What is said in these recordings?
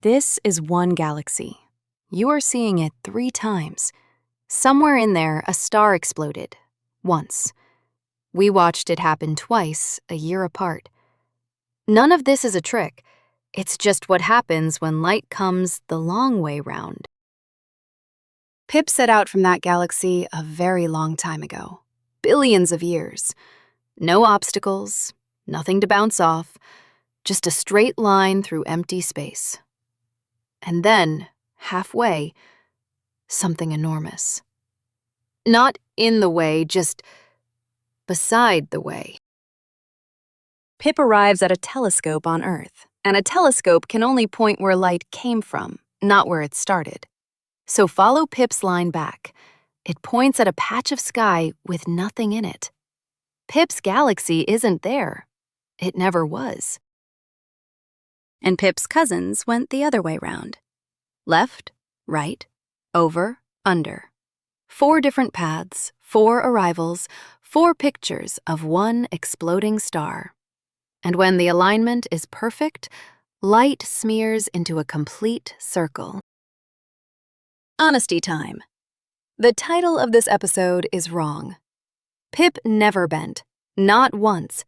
This is one galaxy. You are seeing it 3 times. Somewhere in there, a star exploded. Once. We watched it happen twice, a year apart. None of this is a trick. It's just what happens when light comes the long way round. Pip set out from that galaxy a very long time ago. Billions of years. No obstacles, nothing to bounce off, just a straight line through empty space. And then, halfway, something enormous. Not in the way, just beside the way. Pip arrives at a telescope on Earth, and a telescope can only point where light came from, not where it started. So follow Pip's line back. It points at a patch of sky with nothing in it. Pip's galaxy isn't there. It never was. And Pip's cousins went the other way round. Left, right, over, under. 4 different paths, 4 arrivals, 4 pictures of one exploding star. And when the alignment is perfect, light smears into a complete circle. Honesty time. The title of this episode is wrong. Pip never bent, not once.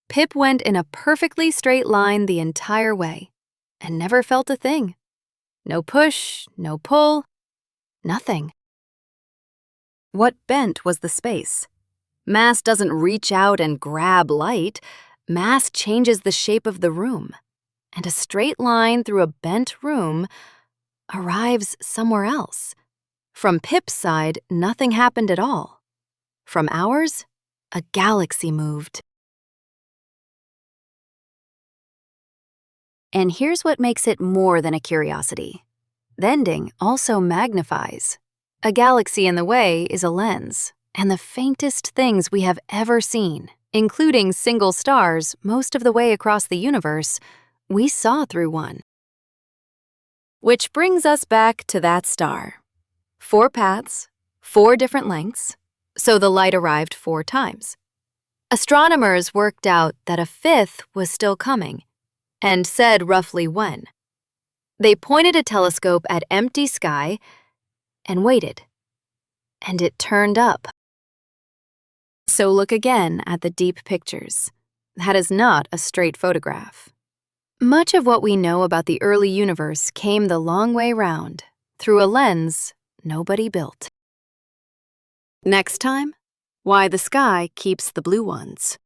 Pip went in a perfectly straight line the entire way, and never felt a thing. No push, no pull, nothing. What bent was the space. Mass doesn't reach out and grab light. Mass changes the shape of the room, and a straight line through a bent room arrives somewhere else. From Pip's side, nothing happened at all. From ours, a galaxy moved. And here's what makes it more than a curiosity. Bending also magnifies. A galaxy in the way is a lens, and the faintest things we have ever seen, including single stars most of the way across the universe, we saw through one. Which brings us back to that star. 4 paths, 4 different lengths, so the light arrived 4 times. Astronomers worked out that a 5th was still coming, and said roughly when. They pointed a telescope at empty sky and waited, and it turned up. So look again at the deep pictures. That is not a straight photograph. Much of what we know about the early universe came the long way round, through a lens nobody built. Next time, why the sky keeps the blue ones.